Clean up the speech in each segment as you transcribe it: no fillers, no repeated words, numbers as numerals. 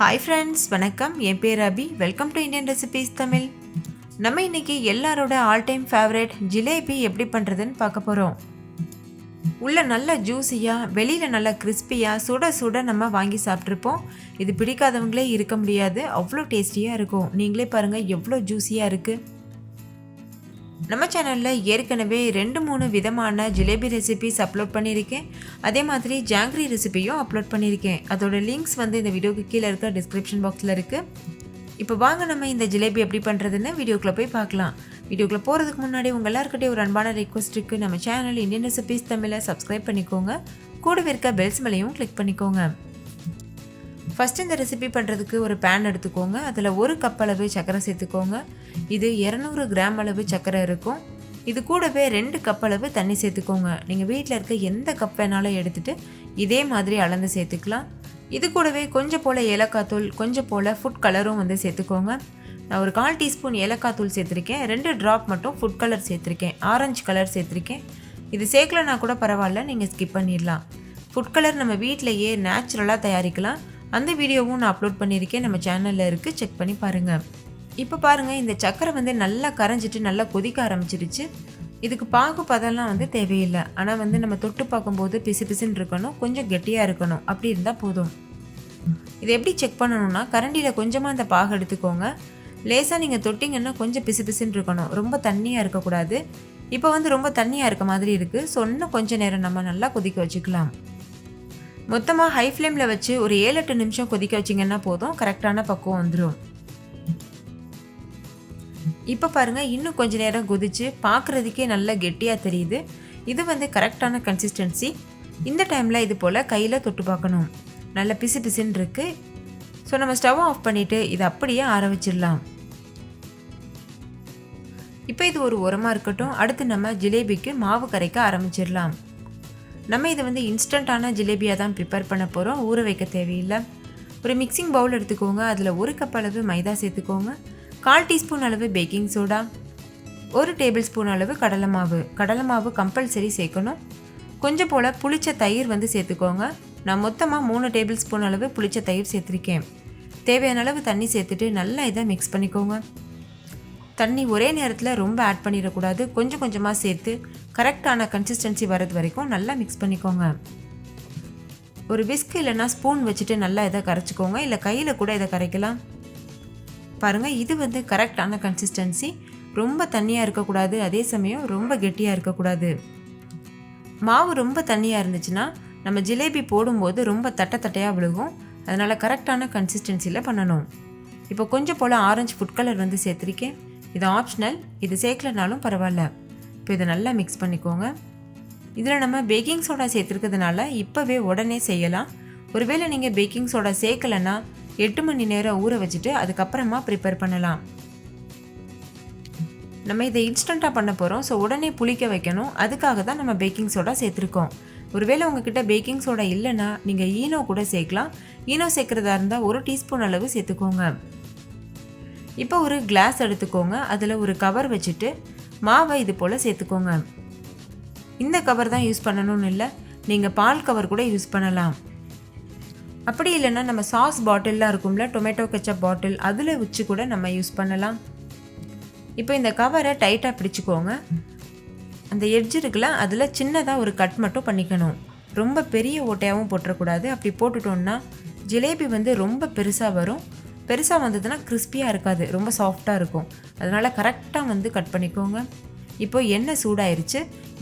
Hi friends, வணக்கம். என் பேர் Abhi. Welcome to Indian recipes Tamil. நம்ம இன்றைக்கி எல்லாரோட ஆல் டைம் ஃபேவரட் ஜிலேபி எப்படி பண்ணுறதுன்னு பார்க்க போகிறோம். உள்ள நல்ல ஜூஸியாக, வெளியில் நல்லா கிறிஸ்பியாக, சுட சுட நம்ம வாங்கி சாப்பிட்ருப்போம். இது பிடிக்காதவங்களே இருக்க முடியாது, அவ்வளோ டேஸ்டியாக இருக்கும். நீங்களே பாருங்கள் எவ்வளோ ஜூஸியாக இருக்குது. நம்ம சேனலில் ஏற்கனவே 2-3 விதமான ஜிலேபி ரெசிபிஸ் அப்லோட் பண்ணியிருக்கேன். அதே மாதிரி ஜாங்கிரி ரெசிபியும் அப்லோட் பண்ணியிருக்கேன். அதோட லிங்க்ஸ் இந்த வீடியோக்கு கீழே இருக்க டிஸ்கிரிப்ஷன் பாக்ஸில் இருக்குது. இப்போ வாங்க நம்ம இந்த ஜிலேபி எப்படி பண்ணுறதுன்னு வீடியோக்குள்ளே போய் பார்க்கலாம். வீடியோக்குள்ளே போகிறதுக்கு முன்னாடி உங்கள் எல்லாருக்கிட்டே ஒரு அன்பான ரெக்வஸ்ட் இருக்குது. நம்ம சேனல் இந்தியன் ரெசிபீஸ் தமிழை சப்ஸ்கிரைப் பண்ணிக்கோங்க. கூடவே இருக்க பெல்ஸ் மேலேயும் கிளிக் பண்ணிக்கோங்க. ஃபஸ்ட்டு இந்த ரெசிபி பண்ணுறதுக்கு ஒரு பேன் எடுத்துக்கோங்க. அதில் 1 கப் அளவு சர்க்கரை சேர்த்துக்கோங்க. இது 200 கிராம் அளவு சர்க்கரை இருக்கும். இது கூடவே 2 கப் அளவு தண்ணி சேர்த்துக்கோங்க. நீங்கள் வீட்டில் இருக்க எந்த கப் வேணாலும் எடுத்துகிட்டு இதே மாதிரி அளந்து சேர்த்துக்கலாம். இது கூடவே கொஞ்சம் போல் ஏலக்காய் தூள், கொஞ்சம் போல் ஃபுட் கலரும் சேர்த்துக்கோங்க. நான் ஒரு 1/4 டீஸ்பூன் ஏலக்காய் தூள் சேர்த்துருக்கேன். 2 ட்ராப் மட்டும் ஃபுட் கலர் சேர்த்துருக்கேன். ஆரஞ்சு கலர் சேர்த்துருக்கேன். இது சேர்க்கலனா கூட பரவாயில்ல, நீங்கள் ஸ்கிப் பண்ணிடலாம். ஃபுட் கலர் நம்ம வீட்டிலையே நேச்சுரலாக தயாரிக்கலாம். அந்த வீடியோவும் நான் அப்லோட் பண்ணியிருக்கேன், நம்ம சேனலில் இருக்குது, செக் பண்ணி பாருங்கள். இப்போ பாருங்கள், இந்த சக்கரை நல்லா கரைஞ்சிட்டு நல்லா கொதிக்க ஆரம்பிச்சிருச்சு. இதுக்கு பாகு பதம்லாம் தேவையில்லை. ஆனால் நம்ம தொட்டு பார்க்கும்போது பிசு பிசுன்னு இருக்கணும், கொஞ்சம் கெட்டியாக இருக்கணும். அப்படி இருந்தால் போதும். இதை எப்படி செக் பண்ணணும்னா, கரண்டியில் கொஞ்சமாக அந்த பாகு எடுத்துக்கோங்க. லேசாக நீங்கள் தொட்டிங்கன்னா கொஞ்சம் பிசு பிசுன்னு இருக்கணும், ரொம்ப தண்ணியாக இருக்கக்கூடாது. இப்போ ரொம்ப தண்ணியாக இருக்க மாதிரி இருக்குது. ஸோ இன்னும் கொஞ்சம் நேரம் நம்ம நல்லா கொதிக்க வச்சுக்கலாம். மொத்தமாக ஹை ஃப்ளேமில் வச்சு ஒரு 7-8 நிமிஷம் கொதிக்க வச்சிங்கன்னா போதும், கரெக்டான பக்குவம் வந்துடும். இப்போ பாருங்கள், இன்னும் கொஞ்சம் நேரம் கொதிச்சு பார்க்குறதுக்கே நல்லா கெட்டியாக தெரியுது. இது கரெக்டான கன்சிஸ்டன்சி. இந்த டைமில் இது போல் கையில் தொட்டு பார்க்கணும். நல்ல பிசு பிசுன்னு இருக்குது. ஸோ நம்ம ஸ்டவ் ஆஃப் பண்ணிவிட்டு இதை அப்படியே ஆற வச்சிடலாம். இப்போ இது ஒரு உரமாக இருக்கட்டும். அடுத்து நம்ம ஜிலேபிக்கு மாவு கரைக்க ஆரம்பிச்சிடலாம். நம்ம இதை இன்ஸ்டண்ட்டான ஜிலேபியாக தான் ப்ரிப்பேர் பண்ண போகிறோம், ஊற வைக்க தேவையில்லை. ஒரு மிக்சிங் பவுல் எடுத்துக்கோங்க. அதில் 1 கப் அளவு மைதா சேர்த்துக்கோங்க. 1/4 டீஸ்பூன் அளவு பேக்கிங் சோடா, 1 டேபிள் ஸ்பூன் அளவு கடலை மாவு கம்பல்சரி சேர்க்கணும். கொஞ்சம் போல் புளிச்ச தயிர் சேர்த்துக்கோங்க. நான் மொத்தமாக 3 டேபிள் ஸ்பூன் அளவு புளிச்ச தயிர் சேர்த்துருக்கேன். தேவையான அளவு தண்ணி சேர்த்துட்டு நல்லா இதை மிக்ஸ் பண்ணிக்கோங்க. தண்ணி ஒரே நேரத்தில் ரொம்ப ஆட் பண்ணிடக்கூடாது, கொஞ்சம் கொஞ்சமாக சேர்த்து கரெக்டான கன்சிஸ்டன்சி வரது வரைக்கும் நல்லா மிக்ஸ் பண்ணிக்கோங்க. ஒரு விஸ்க் இல்லைன்னா ஸ்பூன் வச்சுட்டு நல்லா இதை கரைச்சிக்கோங்க, இல்லை கையில் கூட இதை கரைக்கலாம். பாருங்கள், இது கரெக்டான கன்சிஸ்டன்சி. ரொம்ப தண்ணியாக இருக்கக்கூடாது, அதே சமயம் ரொம்ப கெட்டியாக இருக்கக்கூடாது. மாவு ரொம்ப தண்ணியாக இருந்துச்சுன்னா நம்ம ஜிலேபி போடும்போது ரொம்ப தட்டையாக விழுகும். அதனால் கரெக்டான கன்சிஸ்டன்சியில் பண்ணணும். இப்போ கொஞ்சம் போல் ஆரஞ்சு ஃபுட் கலர் சேர்த்துருக்கேன். இது ஆப்ஷனல், இது சேர்க்கலனாலும் பரவாயில்ல. இப்போ இதை நல்லா மிக்ஸ் பண்ணிக்கோங்க. இதில் நம்ம பேக்கிங் சோடா சேர்த்துருக்கிறதுனால இப்போவே உடனே செய்யலாம். ஒருவேளை நீங்கள் பேக்கிங் சோடா சேர்க்கலைன்னா 8 மணி நேரம் ஊற வச்சுட்டு அதுக்கப்புறமா ப்ரிப்பேர் பண்ணலாம். நம்ம இதை இன்ஸ்டண்ட்டாக பண்ண போகிறோம், ஸோ உடனே புளிக்க வைக்கணும். அதுக்காக தான் நம்ம பேக்கிங் சோடா சேர்த்துருக்கோம். ஒருவேளை உங்ககிட்ட பேக்கிங் சோடா இல்லைன்னா நீங்கள் ஈனோ கூட சேர்க்கலாம். ஈனோ சேர்க்குறதா இருந்தால் 1 டீஸ்பூன் அளவு சேர்த்துக்கோங்க. இப்போ ஒரு கிளாஸ் எடுத்துக்கோங்க. அதில் ஒரு கவர் வச்சுட்டு மாவை இது போல் சேர்த்துக்கோங்க. இந்த கவர் தான் யூஸ் பண்ணணும்னு இல்லை, நீங்கள் பால் கவர் கூட யூஸ் பண்ணலாம். அப்படி இல்லைன்னா நம்ம சாஸ் பாட்டில்லாம் இருக்கும்ல, டொமேட்டோ கெச்சப் பாட்டில், அதில் வச்சு கூட நம்ம யூஸ் பண்ணலாம். இப்போ இந்த கவரை டைட்டாக பிடிச்சிக்கோங்க. அந்த எட்ஜ் இருக்குல்ல, அதில் சின்னதாக ஒரு கட் மட்டும் பண்ணிக்கணும். ரொம்ப பெரிய ஓட்டையாகவும் போட்டுறக்கூடாது. அப்படி போட்டுட்டோன்னா ஜிலேபி ரொம்ப பெருசாக வரும். பெருசாக வந்ததுன்னா கிறிஸ்பியாக இருக்காது, ரொம்ப சாஃப்டாக இருக்கும். அதனால் கரெக்டாக கட் பண்ணிக்கோங்க. இப்போ எண்ணெய் சூடாயிருச்சு.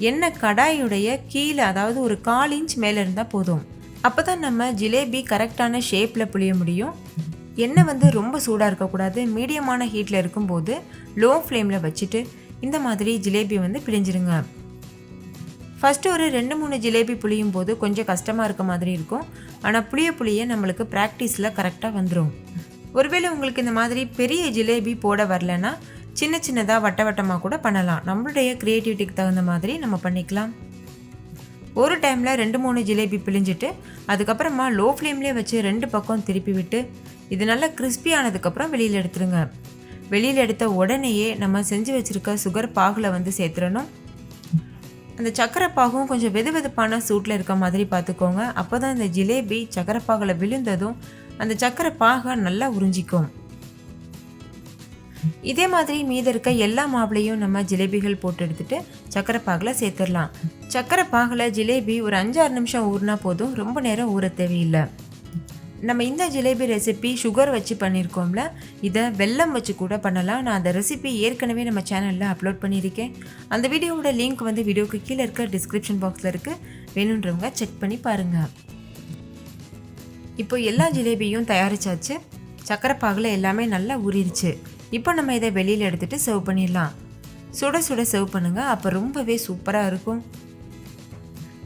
எண்ணெய் கடாயுடைய கீழே, அதாவது ஒரு 1/4 இன்ச் மேலே இருந்தால் போதும். அப்போ தான் நம்ம ஜிலேபி கரெக்டான ஷேப்பில் புளிய முடியும். எண்ணெய் ரொம்ப சூடாக இருக்கக்கூடாது. மீடியமான ஹீட்டில் இருக்கும்போது லோ ஃப்ளேமில் வச்சுட்டு இந்த மாதிரி ஜிலேபி பிழிஞ்சிருங்க. ஃபஸ்ட்டு ஒரு 2-3 ஜிலேபி புளியும் போது கொஞ்சம் கஷ்டமாக இருக்க மாதிரி இருக்கும். ஆனால் புளிய நம்மளுக்கு ப்ராக்டிஸில் கரெக்டாக வந்துடும். ஒருவேளை உங்களுக்கு இந்த மாதிரி பெரிய ஜிலேபி போட வரலன்னா சின்னதாக வட்டமாக கூட பண்ணலாம். நம்மளுடைய க்ரியேட்டிவிட்டிக்கு தகுந்த மாதிரி நம்ம பண்ணிக்கலாம். ஒரு டைமில் 2-3 ஜிலேபி பிழிஞ்சிட்டு அதுக்கப்புறமா லோ ஃப்ளேம்லேயே வச்சு 2 பக்கம் திருப்பி விட்டு இது நல்லா கிறிஸ்பி ஆனதுக்கப்புறம் வெளியில் எடுத்துருங்க. வெளியில் எடுத்த உடனேயே நம்ம செஞ்சு வச்சுருக்க சுகர் பாகில் சேர்த்துடணும். அந்த சக்கரை பாகும் கொஞ்சம் வெதுவெதுப்பான சூட்டில் இருக்க மாதிரி பார்த்துக்கோங்க. அப்போ தான் இந்த ஜிலேபி சக்கரை பாகில் விழுந்ததும் அந்த சக்கரை பாகை நல்லா உறிஞ்சிக்கும். இதே மாதிரி மீத இருக்க எல்லா மாவுலையும் நம்ம ஜிலேபிகள் போட்டு எடுத்துட்டு சக்கரை பாகில் சேர்த்துடலாம். சக்கரை பாகில் ஜிலேபி ஒரு 5-6 நிமிஷம் ஊறினா போதும், ரொம்ப நேரம் ஊற தேவையில்லை. நம்ம இந்த ஜிலேபி ரெசிபி சுகர் வச்சு பண்ணியிருக்கோம்ல, இதை வெல்லம் வச்சு கூட பண்ணலாம். நான் அந்த ரெசிபி ஏற்கனவே நம்ம சேனலில் அப்லோட் பண்ணியிருக்கேன். அந்த வீடியோவோட லிங்க் வீடியோக்கு கீழே இருக்க டிஸ்கிரிப்ஷன் பாக்ஸில் இருக்குது, வேணுன்றவங்க செக் பண்ணி பாருங்கள். இப்போ எல்லா ஜிலேபியும் தயாரிச்சாச்சு. சக்கரை பாகில் எல்லாமே நல்லா ஊறிடுச்சு. இப்போ நம்ம இதை வெளியில் எடுத்துகிட்டு சர்வ் பண்ணிடலாம். சுட சுட சர்வ் பண்ணுங்கள், அப்போ ரொம்பவே சூப்பராக இருக்கும்.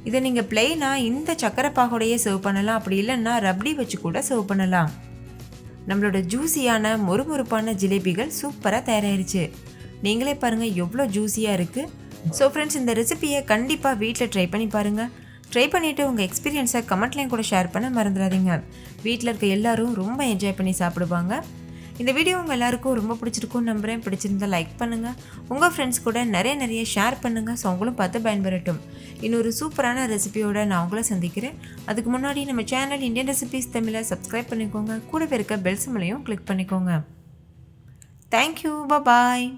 இதை நீங்கள் பிளெயினாக இந்த சக்கரை பாகோடையே சர்வ் பண்ணலாம், அப்படி இல்லைன்னா ரப்டி வச்சு கூட சர்வ் பண்ணலாம். நம்மளோட ஜூஸியான மொறுமொறுப்பான ஜிலேபிகள் சூப்பராக தயாராகிருச்சு. நீங்களே பாருங்கள் எவ்வளோ ஜூஸியாக இருக்குது. ஸோ ஃப்ரெண்ட்ஸ், இந்த ரெசிபியை கண்டிப்பாக வீட்டில் ட்ரை பண்ணி பாருங்கள். ட்ரை பண்ணிவிட்டு உங்கள் எக்ஸ்பீரியன்ஸை கமெண்ட்லேயும் கூட ஷேர் பண்ண மறந்துடாதீங்க. வீட்டில் இருக்க எல்லோரும் ரொம்ப என்ஜாய் பண்ணி சாப்பிடுவாங்க. இந்த வீடியோ உங்கள் எல்லாருக்கும் ரொம்ப பிடிச்சிருக்கும்னு நம்புகிறேன். பிடிச்சிருந்தால் லைக் பண்ணுங்கள், உங்கள் ஃப்ரெண்ட்ஸ் கூட நிறைய ஷேர் பண்ணுங்கள். ஸோ அவங்களும் பார்த்து பயன்பெறட்டும். இன்னொரு சூப்பரான ரெசிபியோடு நான் உங்களை சந்திக்கிறேன். அதுக்கு முன்னாடி நம்ம சேனல் இந்தியன் ரெசிபீஸ் தமிழை சப்ஸ்கிரைப் பண்ணிக்கோங்க. கூடவே இருக்க பெல் சிம்பலையும் கிளிக் பண்ணிக்கோங்க. தேங்க்யூ, பாய்.